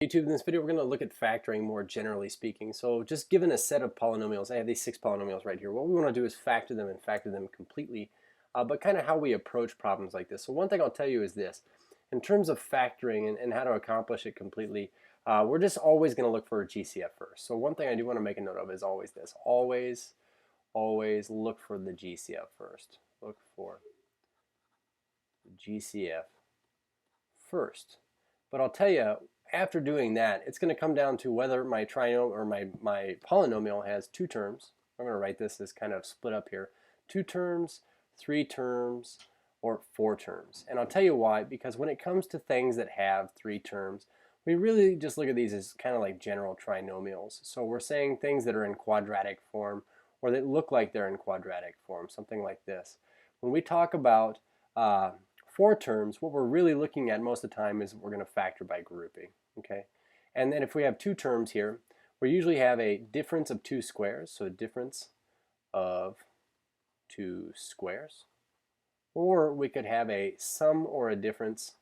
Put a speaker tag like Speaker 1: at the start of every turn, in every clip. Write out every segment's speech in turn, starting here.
Speaker 1: YouTube, in this video we're going to look at factoring more generally speaking. So just given a set of polynomials, I have these 6 polynomials right here. What we want to do is factor them and factor them completely, but kind of how we approach problems like this. So one thing I'll tell you is this. In terms of factoring and how to accomplish it completely, we're just always going to look for a GCF first. So one thing I do want to make a note of is always this. Always look for the GCF first. Look for GCF first. But I'll tell you, after doing that, it's going to come down to whether my trinomial or my polynomial has 2 terms. I'm going to write this as kind of split up here. 2 terms, 3 terms, or 4 terms. And I'll tell you why, because when it comes to things that have 3 terms, we really just look at these as kind of like general trinomials. So we're saying things that are in quadratic form or that look like they're in quadratic form, something like this. When we talk about 4 terms, what we're really looking at most of the time is we're going to factor by grouping, okay? And then if we have 2 terms here, we usually have a difference of 2 squares, so a difference of 2 squares. Or we could have a sum or a difference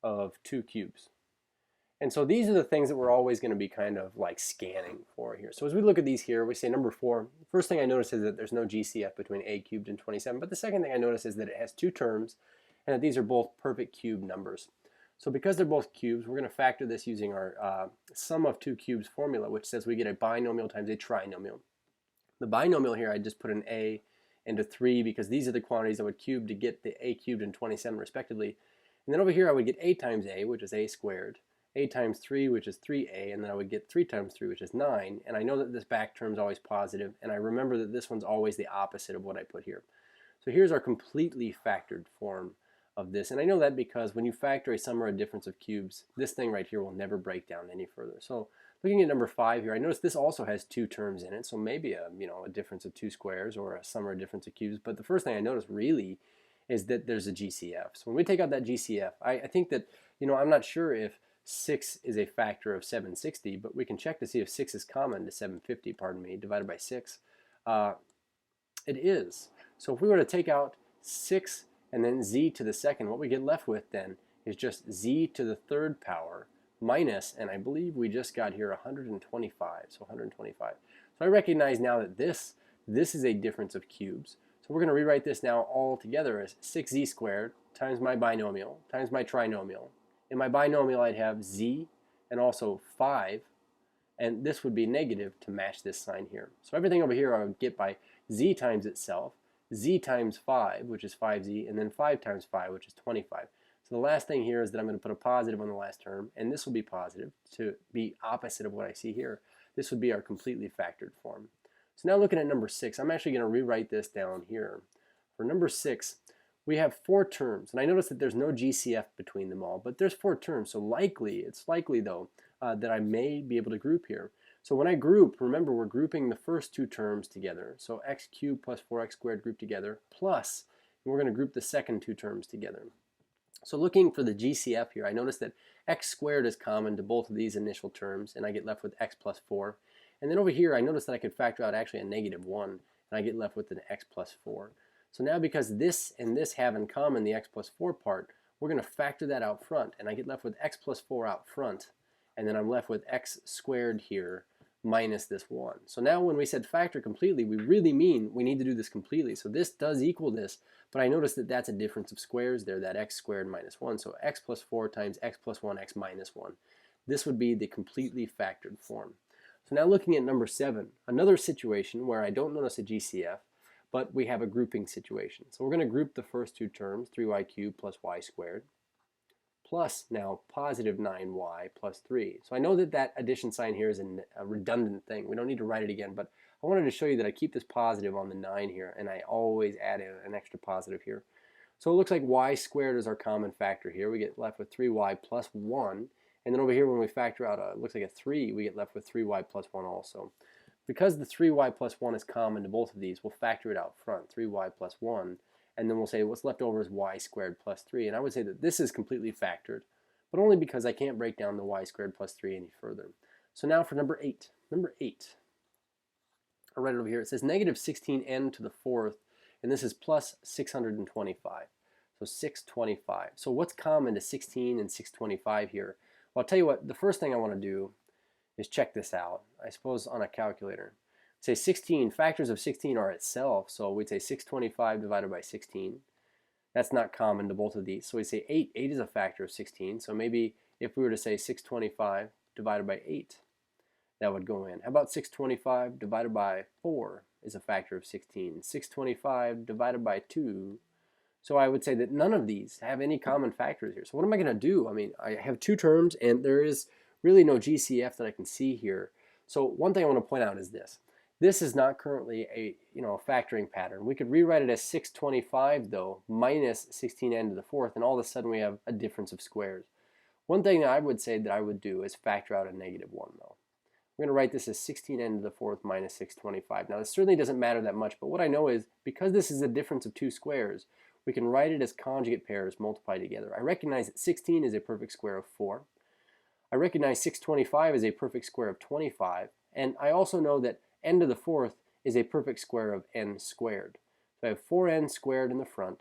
Speaker 1: of 2 cubes. And so these are the things that we're always going to be kind of like scanning for here. So as we look at these here, we say number 4. First thing I notice is that there's no GCF between a cubed and 27. But the second thing I notice is that it has 2 terms and that these are both perfect cube numbers. So because they're both cubes, we're going to factor this using our sum of 2 cubes formula, which says we get a binomial times a trinomial. The binomial here, I just put an a into 3 because these are the quantities I would cube to get the a cubed and 27 respectively. And then over here I would get a times a, which is a squared, a times 3, which is 3a, and then I would get 3 times 3, which is 9. And I know that this back term is always positive, and I remember that this one's always the opposite of what I put here. So here's our completely factored form of this. And I know that because when you factor a sum or a difference of cubes, this thing right here will never break down any further. So looking at number 5 here, I notice this also has 2 terms in it, so maybe a difference of 2 squares or a sum or a difference of cubes. But the first thing I notice really is that there's a GCF. So when we take out that GCF, I think that, I'm not sure if 6 is a factor of 760, but we can check to see if 6 is common to 750, divided by 6. It is. So if we were to take out 6 and then z to the second, what we get left with then is just z to the 3rd power minus, and I believe we just got here 125, so 125. So I recognize now that this is a difference of cubes. So we're going to rewrite this now all together as 6z squared times my binomial times my trinomial. In my binomial I'd have z and also 5, and this would be negative to match this sign here. So everything over here I would get by z times itself, z times 5, which is 5z, and then 5 times 5, which is 25. So the last thing here is that I'm going to put a positive on the last term, and this will be positive to be opposite of what I see here. This would be our completely factored form. So now looking at number 6, I'm actually going to rewrite this down here. For number 6, we have 4 terms, and I notice that there's no GCF between them all, but there's 4 terms, so it's likely though that I may be able to group here. So when I group, remember we're grouping the first 2 terms together, so x cubed plus 4x squared grouped together, plus, and we're going to group the second 2 terms together. So looking for the GCF here, I notice that x squared is common to both of these initial terms, and I get left with x plus 4. And then over here, I notice that I could factor out actually a negative 1, and I get left with an x plus 4. So now because this and this have in common the x plus 4 part, we're going to factor that out front, and I get left with x plus 4 out front, and then I'm left with x squared here minus this 1. So now when we said factor completely, we really mean we need to do this completely. So this does equal this, but I notice that that's a difference of squares there, that x squared minus 1. So x plus 4 times x plus 1, x minus 1. This would be the completely factored form. So now looking at number 7, another situation where I don't notice a GCF, but we have a grouping situation. So we're going to group the first 2 terms, 3y cubed plus y squared, plus now positive 9y plus 3. So I know that that addition sign here is a redundant thing. We don't need to write it again, but I wanted to show you that I keep this positive on the 9 here, and I always add an extra positive here. So it looks like y squared is our common factor here. We get left with 3y plus 1, and then over here when we factor out it looks like a 3, we get left with 3y plus 1 also. Because the 3y plus 1 is common to both of these, we'll factor it out front, 3y plus 1, and then we'll say what's left over is y squared plus 3. And I would say that this is completely factored, but only because I can't break down the y squared plus 3 any further. So now for number 8. Number 8, I'll write it over here. It says negative 16n to the 4th, and this is plus 625. So 625. So what's common to 16 and 625 here? Well, I'll tell you what, the first thing I want to do is check this out. I suppose on a calculator. Say 16, factors of 16 are itself, so we'd say 625 divided by 16. That's not common to both of these. So we say 8. 8 is a factor of 16, so maybe if we were to say 625 divided by 8, that would go in. How about 625 divided by 4 is a factor of 16. 625 divided by 2. So I would say that none of these have any common factors here. So what am I going to do? I mean, I have two terms, and there is really no GCF that I can see here. So one thing I want to point out is this. This is not currently a factoring pattern. We could rewrite it as 625 though minus 16n to the fourth, and all of a sudden we have a difference of squares. One thing that I would say that I would do is factor out a negative 1 though. We're going to write this as 16n to the fourth minus 625. Now this certainly doesn't matter that much, but what I know is because this is a difference of two squares, we can write it as conjugate pairs multiplied together. I recognize that 16 is a perfect square of 4. I recognize 625 is a perfect square of 25, and I also know that n to the fourth is a perfect square of n squared. So I have 4n squared in the front,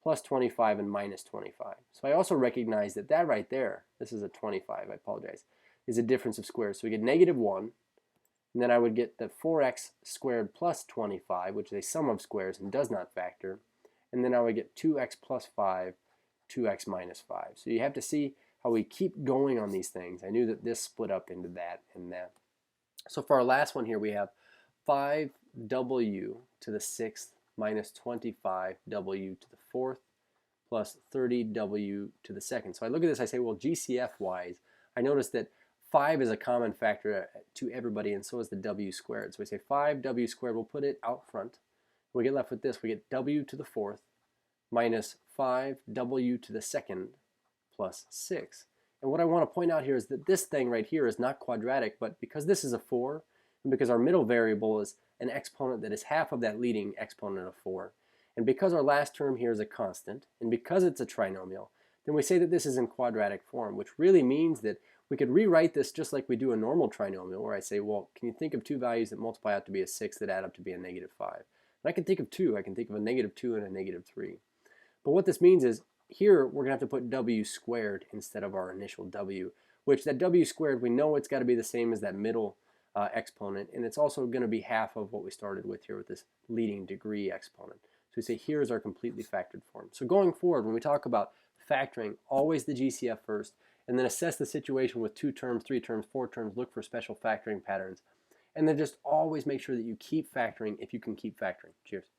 Speaker 1: plus 25 and minus 25. So I also recognize that that right there, this is a 25, I apologize, is a difference of squares. So we get negative 1, and then I would get the 4x squared plus 25, which is a sum of squares and does not factor, and then I would get 2x plus 5, 2x minus 5. So you have to see how we keep going on these things. I knew that this split up into that and that. So for our last one here, we have 5w to the sixth minus 25w to the fourth plus 30w to the second. So I look at this, I say, well, GCF-wise, I notice that 5 is a common factor to everybody, and so is the w squared. So we say 5w squared, we'll put it out front. We get left with this, we get w to the fourth minus 5w to the second plus 6. And what I want to point out here is that this thing right here is not quadratic, but because this is a 4, and because our middle variable is an exponent that is half of that leading exponent of 4, and because our last term here is a constant, and because it's a trinomial, then we say that this is in quadratic form, which really means that we could rewrite this just like we do a normal trinomial, where I say, well, can you think of two values that multiply out to be a 6 that add up to be a negative 5? And I can think of two. I can think of a negative 2 and a negative 3. But what this means is, here we're going to have to put w squared instead of our initial w, which that w squared, we know it's got to be the same as that middle exponent, and it's also going to be half of what we started with here with this leading degree exponent. So we say here's our completely factored form. So going forward, when we talk about factoring, always the GCF first, and then assess the situation with 2 terms, 3 terms, 4 terms, look for special factoring patterns, and then just always make sure that you keep factoring if you can keep factoring. Cheers.